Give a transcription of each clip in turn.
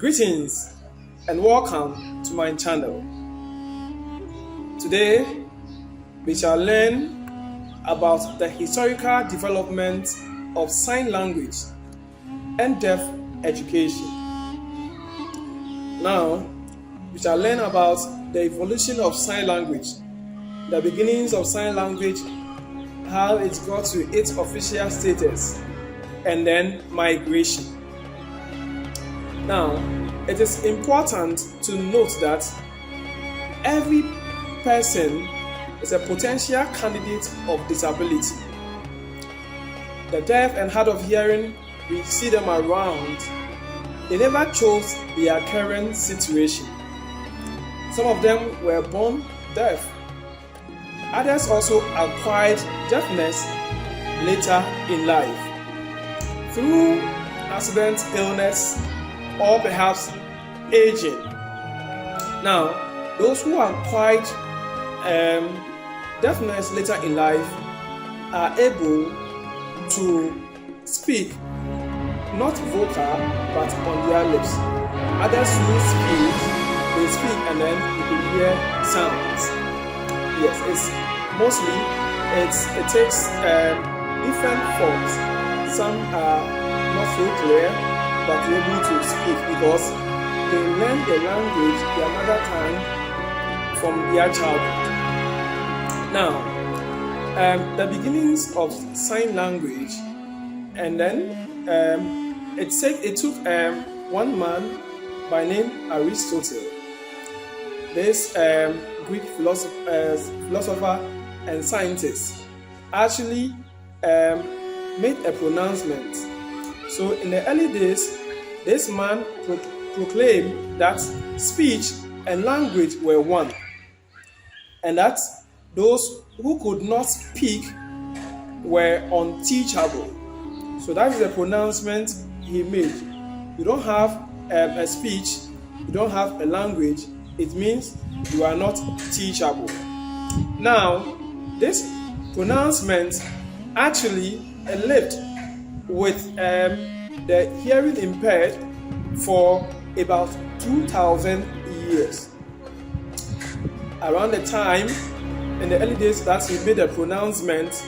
Greetings and welcome to my channel. Today we shall learn about the historical development of sign language and deaf education. Now we shall learn about the evolution of sign language, the beginnings of sign language, how it got to its official status, and then migration. Now, it is important to note that every person is a potential candidate of disability. The deaf and hard of hearing, we see them around. They never chose their current situation. Some of them were born deaf. Others also acquired deafness later in life through accident, illness, or perhaps aging. Now, those who acquired deafness later in life are able to speak, not vocal, but on their lips. Others who speak, they speak and then you can hear sounds. Yes, it takes different forms. Some are not so clear, but they're able to speak because they learn the language, their mother tongue, from their childhood. Now, the beginnings of sign language, and then it took one man by name Aristotle. This Greek philosopher and scientist actually made a pronouncement. So in the early days, this man proclaimed that speech and language were one, and that those who could not speak were unteachable. So that is the pronouncement he made. You don't have a speech, you don't have a language, it means you are not teachable. Now, this pronouncement actually lived with the hearing impaired for about 2,000 years. Around the time, in the early days that he made a pronouncement,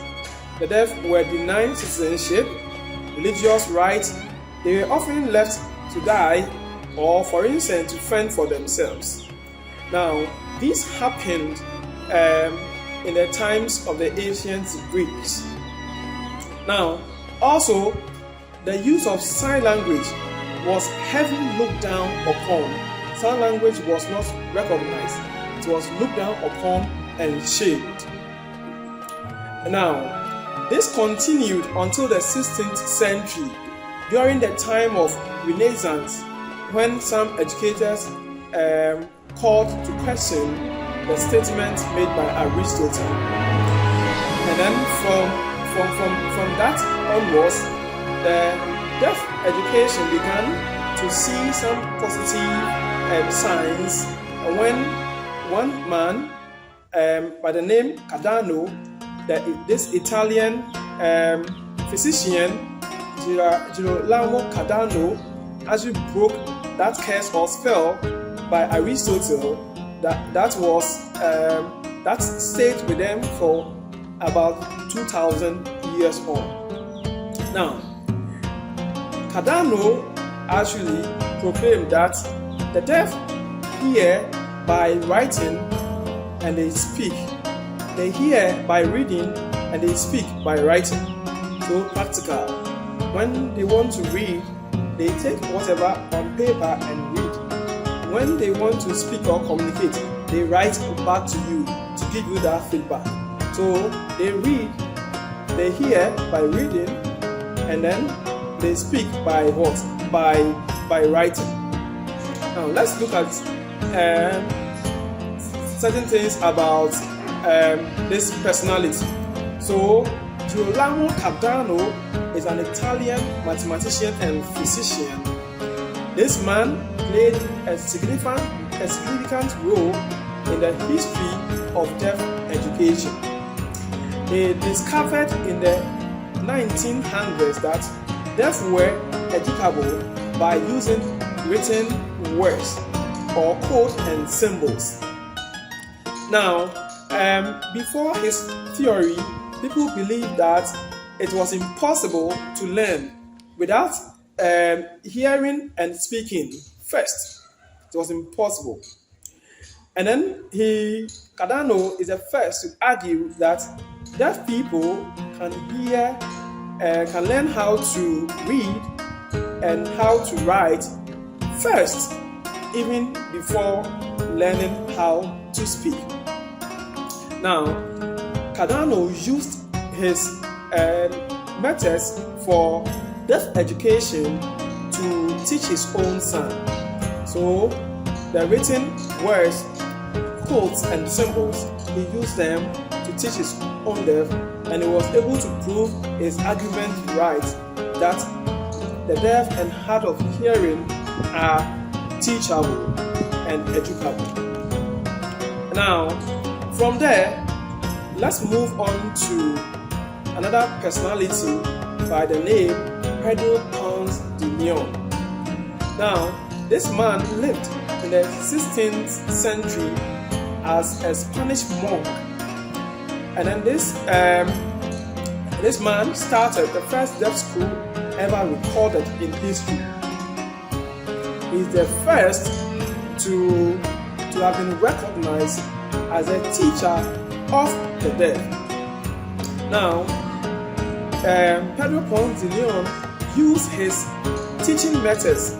the deaf were denied citizenship, religious rights. They were often left to die or, for instance, to fend for themselves. Now, this happened in the times of the ancient Greeks. Now, also, the use of sign language was heavily looked down upon. Sign language was not recognized. It was looked down upon and shamed. Now, this continued until the 16th century, during the time of Renaissance, when some educators called to question the statement made by Aristotle. And then from that onwards, the deaf education began to see some positive signs. And when one man by the name Cardano, this Italian physician, Girolamo Cardano, actually broke that curse or spell by Aristotle that stayed with them for about 2,000 years on. Now, Cardano actually proclaimed that the deaf hear by writing and they speak. They hear by reading and they speak by writing. So practical. When they want to read, they take whatever on paper and read. When they want to speak or communicate, they write back to you to give you that feedback. So they read, they hear by reading, and then they speak by what? By writing. Now let's look at certain things about this personality. So Girolamo Cardano is an Italian mathematician and physician. This man played a significant role in the history of deaf education. He discovered in the 1900s that deaf were educable by using written words or code and symbols. Now, before his theory, people believed that it was impossible to learn without hearing and speaking first. It was impossible. And then Cardano is the first to argue that deaf people can hear, can learn how to read and how to write first, even before learning how to speak. Now, Cardano used his methods for deaf education to teach his own son. So, the written words, codes, and symbols, he used them to teach his own deaf, and he was able to prove his argument right that the deaf and hard of hearing are teachable and educable. Now, from there, let's move on to another personality by the name Pedro Ponce de Leon. Now, this man lived in the 16th century as a Spanish monk, and then this man started the first deaf school ever recorded in history. He's the first to have been recognized as a teacher of the deaf. Now, Pedro Ponce de Leon used his teaching methods,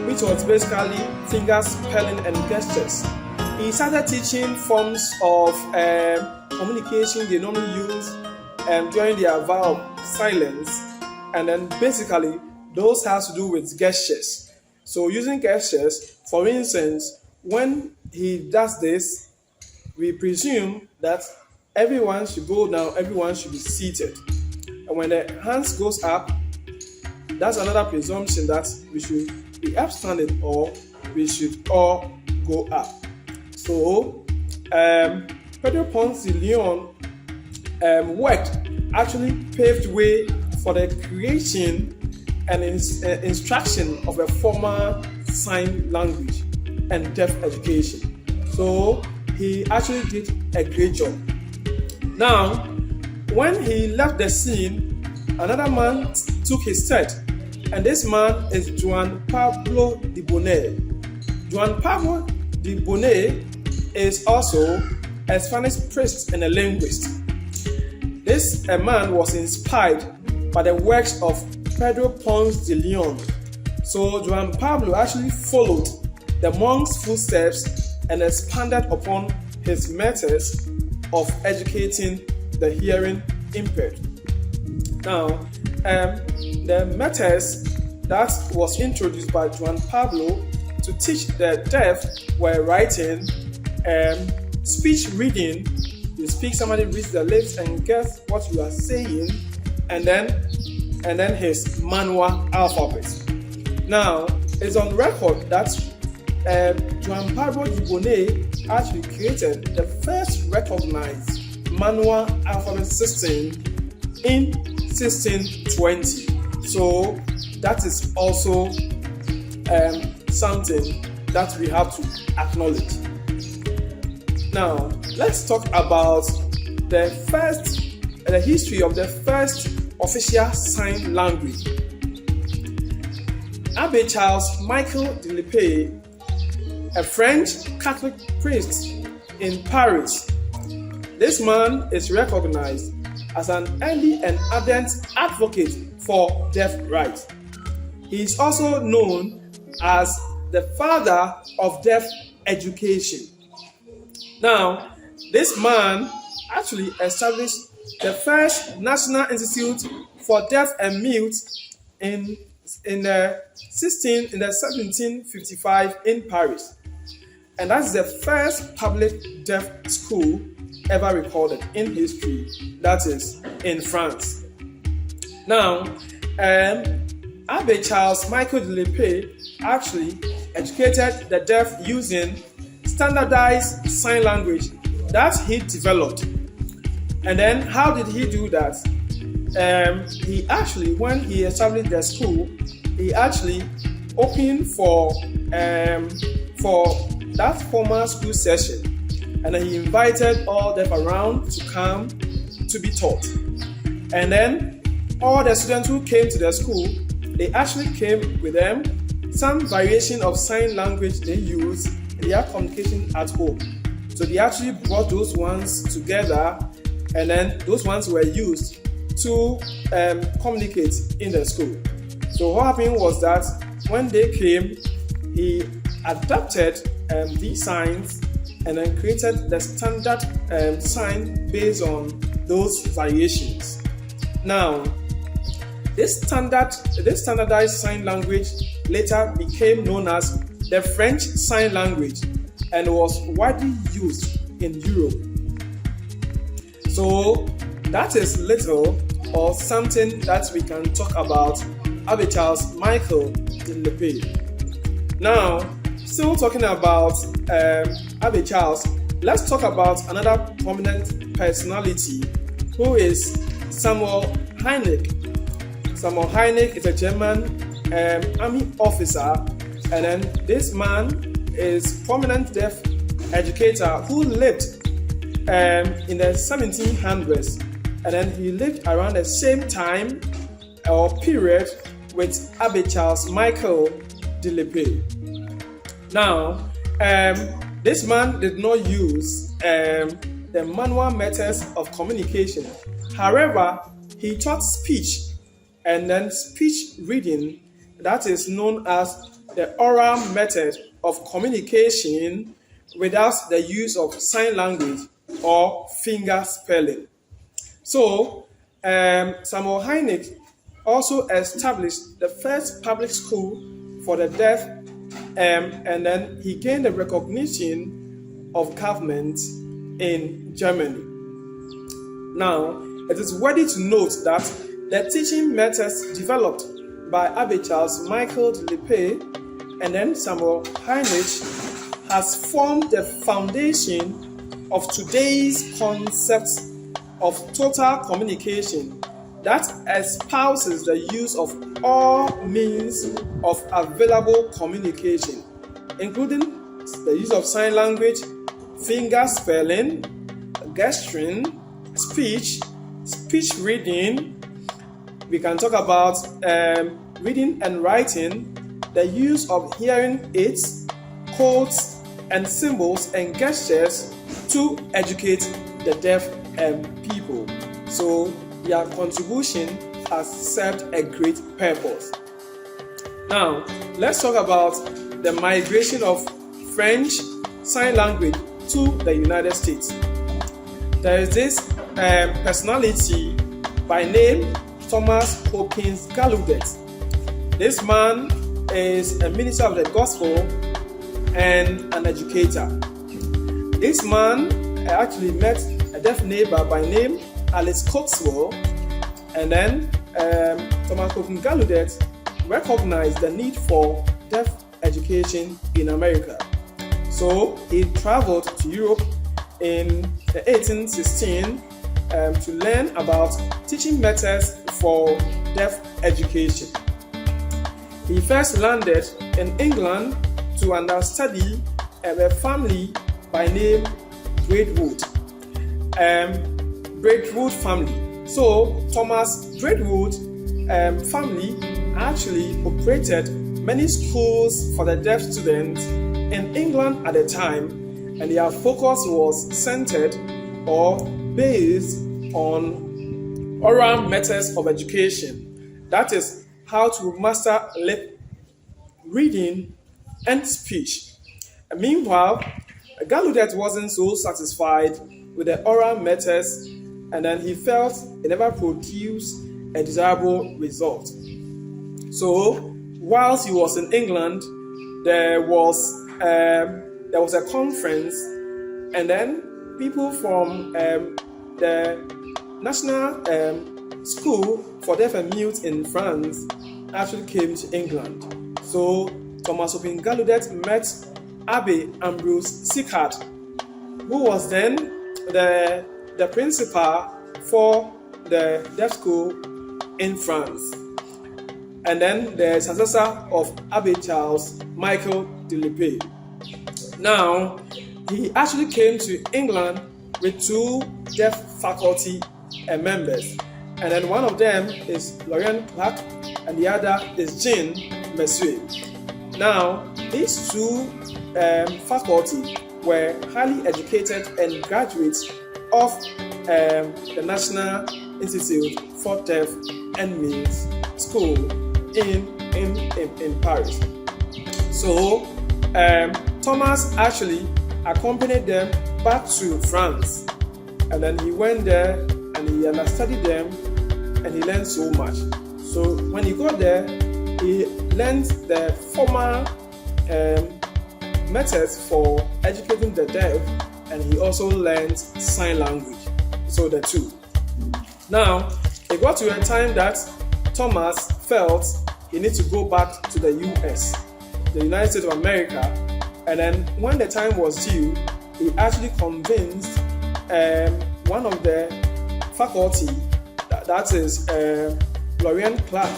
which was basically finger spelling and gestures. He started teaching forms of communication they normally use during their vow of silence, and then basically those has to do with gestures. So using gestures, for instance, when he does this, we presume that everyone should go down, everyone should be seated. And when the hands goes up, that's another presumption that we should be upstanding or we should all go up. So, Pedro Ponce de Leon worked, actually paved way for the creation and instruction of a formal sign language and deaf education. So, he actually did a great job. Now, when he left the scene, another man took his stead, and this man is Juan Pablo de Bonet. Juan Pablo de Bonet is also a Spanish priest and a linguist. This man was inspired by the works of Pedro Ponce de Leon. So Juan Pablo actually followed the monk's footsteps and expanded upon his methods of educating the hearing impaired. Now, the methods that was introduced by Juan Pablo to teach the deaf were writing, speech reading. You speak, somebody reads the lips and gets what you are saying, and then his manual alphabet. Now, it's on record that Juan Pablo de Bonet actually created the first recognized manual alphabet system in 1620. So that is also something that we have to acknowledge. Now, let's talk about the history of the first official sign language. Abbe Charles Michel de L'Épée, a French Catholic priest in Paris. This man is recognized as an early and ardent advocate for deaf rights. He is also known as the father of deaf education. Now, this man actually established the first National Institute for Deaf and Mute in 1755 in Paris. And that's the first public deaf school ever recorded in history, that is in France. Now, Abbe Charles Michel de L'Épée actually educated the deaf using standardized sign language that he developed. And then how did he do that? He actually, when he established the school, he actually open for that formal school session, and then he invited all deaf around to come to be taught. And then all the students who came to the school, they actually came with them some variation of sign language they use in their communication at home. So they actually brought those ones together, and then those ones were used to communicate in the school. So what happened was that when they came, he adapted these signs and then created the standard sign based on those variations. Now, this standardized sign language later became known as the French Sign Language and was widely used in Europe. So that is little or something that we can talk about Abbe Charles Michael Gallaudet. Now, still talking about Abbe Charles, let's talk about another prominent personality who is Samuel Heinrich. Samuel Heinrich is a German army officer, and then this man is prominent deaf educator who lived in the 1700s, and then he lived around the same time or period with Abbe Charles Michael Gallaudet. Now, this man did not use the manual methods of communication. However, he taught speech and then speech reading, that is known as the oral method of communication without the use of sign language or finger spelling. So, Samuel Heinrich also established the first public school for the deaf, and then he gained the recognition of government in Germany. Now, it is worthy to note that the teaching methods developed by Abbe Charles Michael Gallaudet and then Samuel Heinrich has formed the foundation of today's concepts of total communication that espouses the use of all means of available communication, including the use of sign language, finger spelling, gesturing, speech reading. We can talk about reading and writing, the use of hearing aids, codes, and symbols and gestures to educate the deaf people. So their contribution has served a great purpose. Now, let's talk about the migration of French Sign Language to the United States. There is this personality by name Thomas Hopkins Gallaudet. This man is a minister of the gospel and an educator. This man actually met a deaf neighbor by name Alice Coxwell, and then Thomas Hopkins Gallaudet recognized the need for deaf education in America. So he traveled to Europe in 1816 to learn about teaching methods for deaf education. He first landed in England to understudy a family by name Braidwood family. So Thomas Braidwood family actually operated many schools for the deaf students in England at the time, and their focus was centered or based on oral methods of education. That is how to master lip reading and speech. And meanwhile, Gallaudet wasn't so satisfied with the oral methods, and then he felt it never produced a desirable result. So, whilst he was in England, there was a conference, and then people from the National School for Deaf and Mute in France actually came to England. So Thomas Hopkins Gallaudet met Abbe Ambrose Sicard, who was then the principal for the deaf school in France. and then the successor of Abbe Charles, Michael de Lepe. Now, he actually came to England with 2 deaf faculty members, and then one of them is Laurent Clerc, and the other is Jean Mesue. Now, these 2 faculty were highly educated and graduates of the National Institute for Deaf and Mute School in Paris. So Thomas actually accompanied them back to France, and then he went there and he studied them, and he learned so much. So when he got there, he learned the formal methods for educating the deaf, and he also learned sign language. So the 2. Now, it got to a time that Thomas felt he needed to go back to the US, the United States of America, and then when the time was due, he actually convinced one of the faculty, that is Laurent Clerc,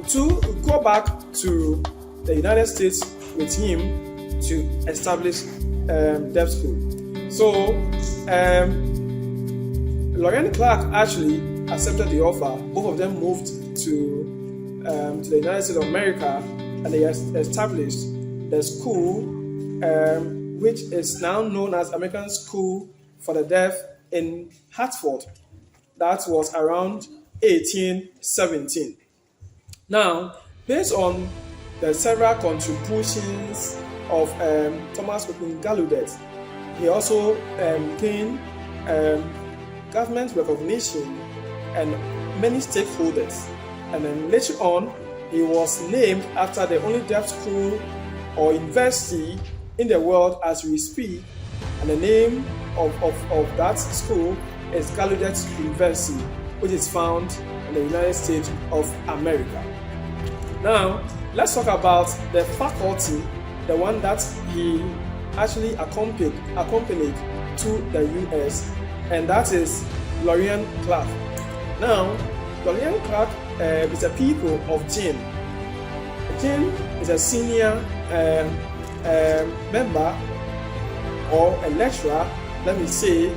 to go back to the United States with him to establish deaf school. So Laurent Clerc actually accepted the offer. Both of them moved to the United States of America, and they established the school, which is now known as American School for the Deaf in Hartford. That was around 1817. Now, based on the several contributions of Thomas Hopkins Gallaudet, he also gained government recognition and many stakeholders. And then later on, he was named after the only deaf school or university in the world as we speak, and the name of that school is Gallaudet University, which is found in the United States of America. Now, let's talk about the faculty, the one that he actually accompanied to the US, and that is Laurent Clerc. Now, Laurent Clerc is a pupil of Jean. Jean is a senior member or a lecturer, let me say,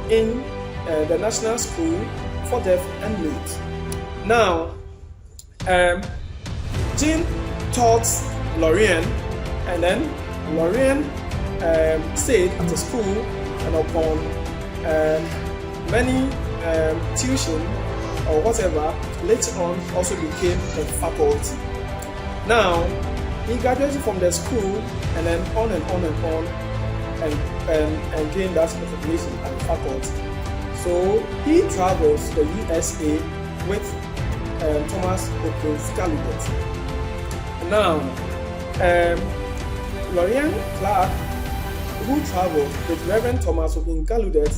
in the National School for Deaf and Mute. Now, Jean taught Laurent, and then Laurent stayed at the school, and upon many tuition or whatever, later on also became a faculty. Now, he graduated from the school, and then on and on and on, and gained that recognition as a faculty. So he travels to the USA with Thomas Hopkins Gallaudet. Now, Laurent Clerc, who traveled with Reverend Thomas Hopkins Gallaudet,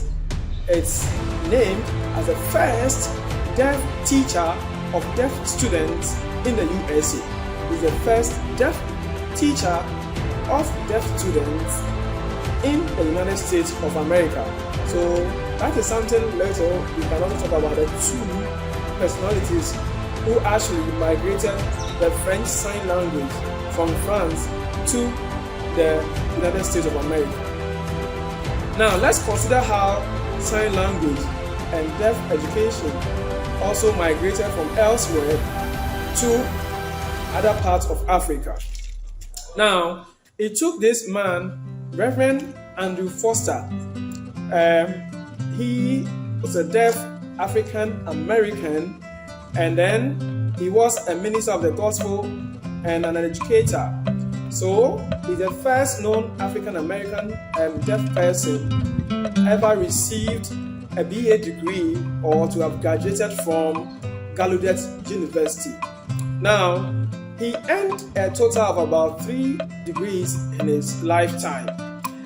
is named as the first deaf teacher of deaf students in the USA. He's the first deaf teacher of deaf students in the United States of America. So that is something later we can also talk about the 2 personalities who actually migrated the French Sign Language from France to the United States of America. Now let's consider how sign language and deaf education also migrated from elsewhere to other parts of Africa. Now, it took this man, Reverend Andrew Foster. He was a deaf African American, and then he was a minister of the gospel and an educator. So he's the first known African American deaf person ever received a BA degree or to have graduated from Gallaudet University. Now, he earned a total of about 3 degrees in his lifetime.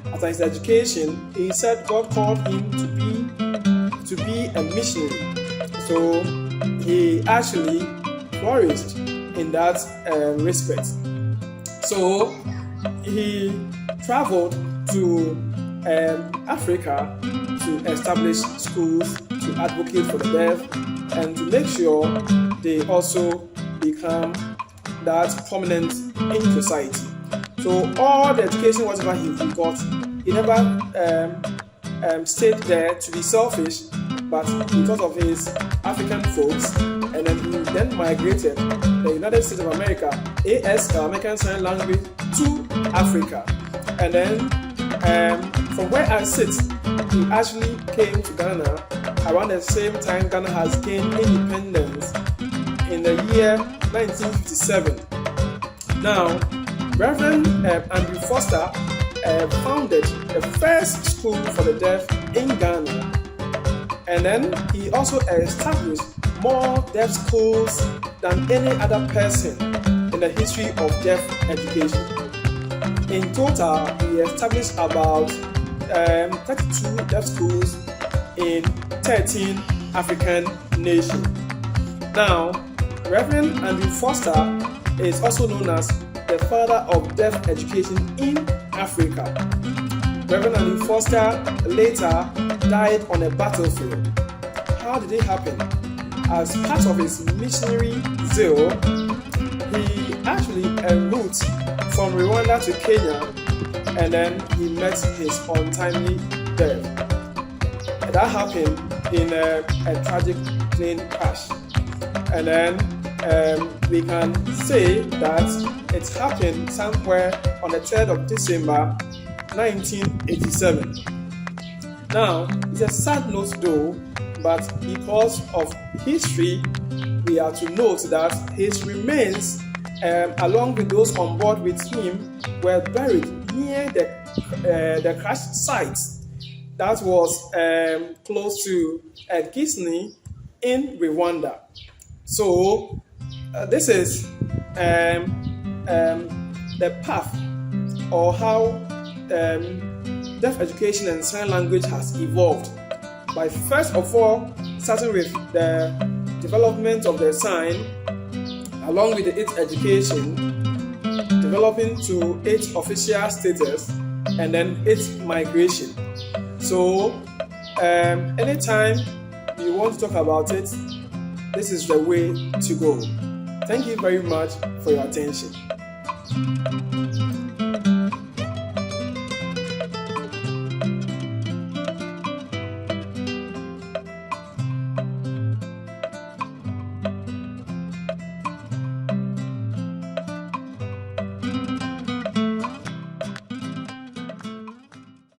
After his education, he said God called him to be a missionary. So he actually flourished in that respect. So he traveled to Africa to establish schools, to advocate for the deaf, and to make sure they also become that prominent in society. So all the education, whatever he got, he never stayed there to be selfish, but because of his African folks, and then he then migrated the United States of America, ASL, American Sign Language, to Africa. And then from where I sit, he actually came to Ghana around the same time Ghana has gained independence in the year 1957. Now, Reverend Andrew Foster founded the first school for the deaf in Ghana, and then he also established more deaf schools than any other person in the history of deaf education. In total, he established about 32 deaf schools in 13 African nations. Now, Reverend Andrew Foster is also known as the father of deaf education in Africa. Reverend Andrew Foster later died on a battlefield. How did it happen? As part of his missionary zeal, he actually en route from Rwanda to Kenya, and then he met his untimely death. That happened in a tragic plane crash. And then we can say that it happened somewhere on the 3rd of December 1987. Now, it's a sad note though, but because of history, we are to note that his remains, along with those on board with him, were buried near the crash site that was close to Gisni in Rwanda. So this is the path or how deaf education and sign language has evolved. By first of all, starting with the development of the sign, along with its education, developing to its official status, and then its migration. So anytime you want to talk about it, this is the way to go. Thank you very much for your attention.